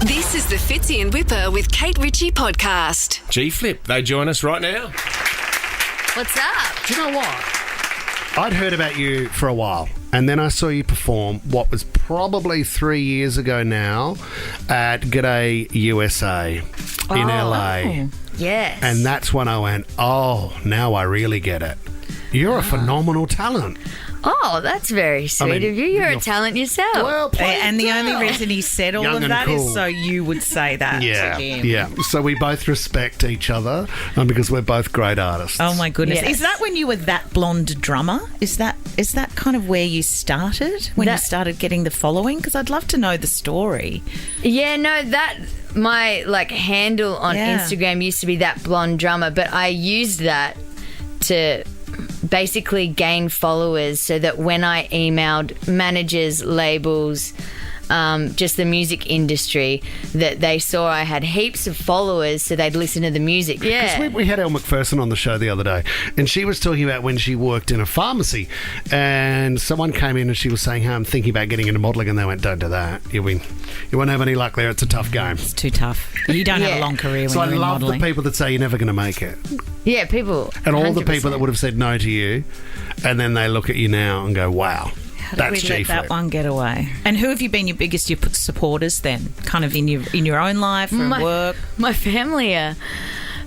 This is the Fitzy and Whipper with Kate Ritchie podcast. G-Flip, they join us right now. What's up? Do you know what? I'd heard about you for a while, and then I saw you perform what was probably 3 years ago now at G'day USA in LA. Yes. And that's when I went, oh, now I really get it. You're a phenomenal talent. Oh, that's very sweet of you. You're a talent yourself. Well, And the only reason he said all Young of and that is cool. so you would say that to him. Yeah. So we both respect each other because we're both great artists. Oh my goodness! Yes. Is that when you were that blonde drummer? Is that kind of where you started when you started getting the following? Because I'd love to know the story. Yeah, no, that my handle on Instagram used to be that blonde drummer, but I used that to basically gain followers so that when I emailed managers, labels, just the music industry, that they saw I had heaps of followers, so they'd listen to the music. Yeah. Because we had Elle McPherson on the show the other day, and she was talking about when she worked in a pharmacy, and someone came in and she was saying, hey, I'm thinking about getting into modelling, and they went, don't do that. You won't have any luck there. It's a tough game. It's too tough. You don't have a long career when So I you're in love modelling. the people that say you're never going to make it. Yeah, people. And all the 100%. people that would have said no to you, and then they look at you now and go, wow, How that's did we let G-Flip. that one get away? And who have you been your biggest supporters then? Kind of in your own life or work? My family are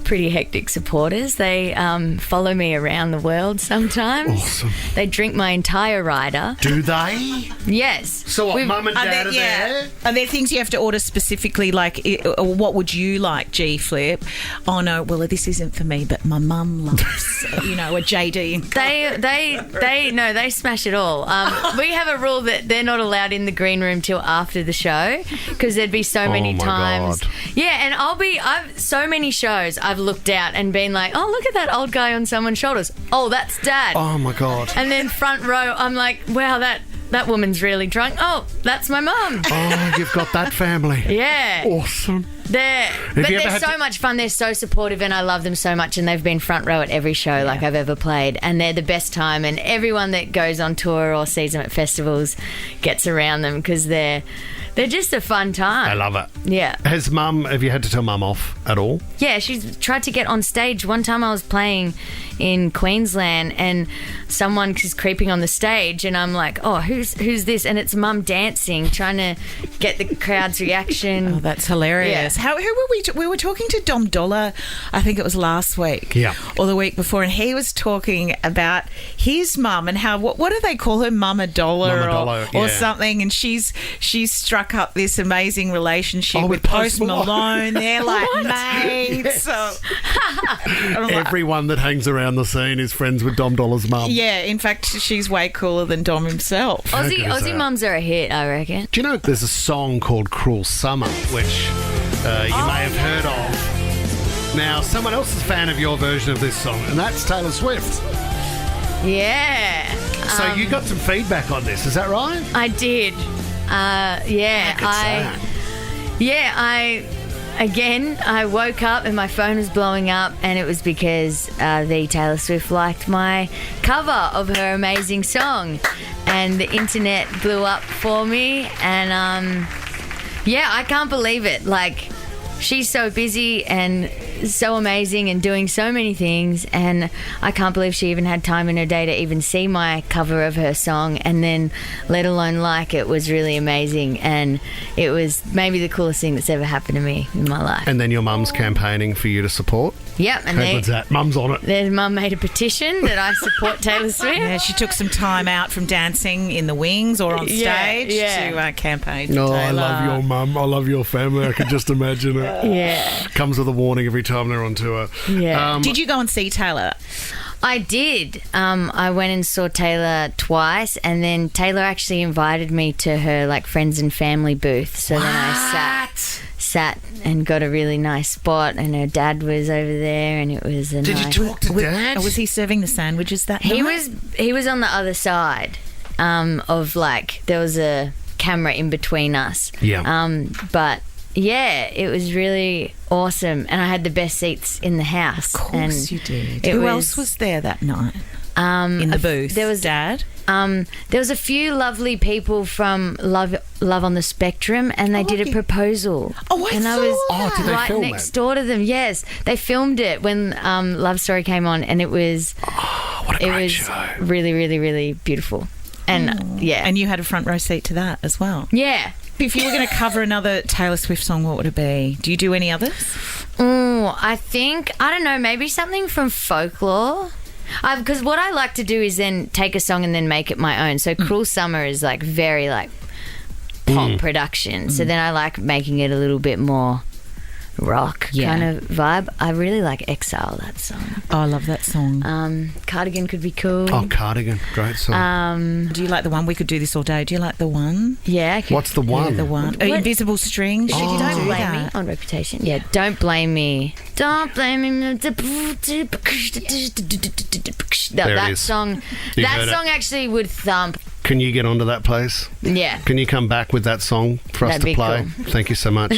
pretty hectic supporters. They follow me around the world sometimes. Awesome. They drink my entire rider. Do they? Yes. So what, mum and dad are yeah. there? Are there things you have to order specifically, like what would you like, G-Flip? Oh no, well this isn't for me, but my mum loves, a JD. And They smash it all. We have a rule that they're not allowed in the green room till after the show because there'd be so many my times. God. Yeah, and I've so many shows I've looked out and been like, oh, look at that old guy on someone's shoulders. Oh, that's Dad. Oh, my God. And then front row, I'm like, wow, that woman's really drunk. Oh, that's my mum. Oh, you've got that family. Yeah. Awesome. They're so much fun. They're so supportive and I love them so much, and they've been front row at every show like I've ever played, and they're the best time, and everyone that goes on tour or sees them at festivals gets around them because they're just a fun time. I love it. Yeah. Have you had to tell mum off at all? Yeah, she's tried to get on stage. One time I was playing in Queensland and someone was creeping on the stage and I'm like, oh, who's this? And it's Mum dancing, trying to get the crowd's reaction. Oh, that's hilarious. Yeah. Who were we? We were talking to Dom Dollar, I think it was last week. Yeah. Or the week before, and he was talking about his mum and how, what do they call her? Mama Dollar, Mama Dollar, or yeah. something. And she's struck up this amazing relationship with with Post Post Malone. Malone. They're like mates. So, Everyone that hangs around the scene is friends with Dom Dollar's mum. yeah, in fact, she's way cooler than Dom himself. good is Aussie that? mums are a hit, I reckon. Do you know there's a song called Cruel Summer, which you may have heard of. Now, someone else is a fan of your version of this song, and that's Taylor Swift. Yeah. So you got some feedback on this, is that right? I did. Yeah. I woke up and my phone was blowing up, and it was because the Taylor Swift liked my cover of her amazing song, and the internet blew up for me, and I can't believe it. Like, she's so busy and so amazing and doing so many things, and I can't believe she even had time in her day to even see my cover of her song, and then let alone like it. Was really amazing, and it was maybe the coolest thing that's ever happened to me in my life. And then your mum's campaigning for you to support. Yep, and How good's that? Mum's on it. their mum made a petition that I support Taylor Swift. Yeah, she took some time out from dancing in the wings or on stage to campaign for Oh, I Taylor. love your mum. I love your family. I can just imagine it. Yeah, Comes with a warning every time they're on tour. yeah. Did you go and see Taylor? I did. I went and saw Taylor twice, and then Taylor actually invited me to her friends and family booth. So then I sat and got a really nice spot, and her dad was over there, and it was a Did nice... you talk to Dad? Was he serving the sandwiches that He night? was on the other side of there was a camera in between us. Yeah. But yeah, it was really awesome, and I had the best seats in the house. Of course you did. Who Who else was there that night? in the booth? there was- Dad. There was a few lovely people from Love on the Spectrum, and they did a proposal. Oh, I and I saw was that. Did they right film next it? door to them. Yes, they filmed it when Love Story came on, and it was What a it great was show. really, really, really beautiful. And yeah, And you had a front row seat to that as well. yeah. If you were going to cover another Taylor Swift song, what would it be? Do you do any others? I think, I don't know, maybe something from Folklore. Because what I like to do is then take a song and then make it my own. So Cruel Summer is like very like pop production. So then I like making it a little bit more rock Yeah. kind of vibe. I really like Exile, that song. Oh, I love that song. Cardigan could be cool. Oh, Cardigan. Great song. Do you like the one? We could do this all day. Do you like the one? Yeah. I could- What's the one? The one. What? Invisible String. She didn't Don't do blame that. me on Reputation. Yeah, don't blame me. Don't blame me. There it That is. song. You That heard it. song actually would thump. Can you get onto that place? Yeah. Can you come back with that song for us That'd to be play? cool. Thank you so much.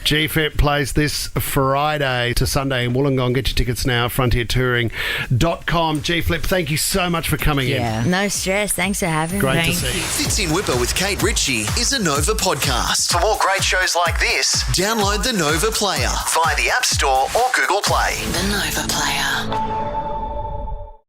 G-Fit plays this Friday to Sunday in Wollongong. Get your tickets now, frontiertouring.com. G-Flip, thank you so much for coming Yeah. No stress. Thanks for having in. me. Great to Thank see you. Fits in Whipper with Kate Ritchie is a Nova podcast. For more great shows like this, download the Nova Player via the App Store or Google Play. The Nova Player.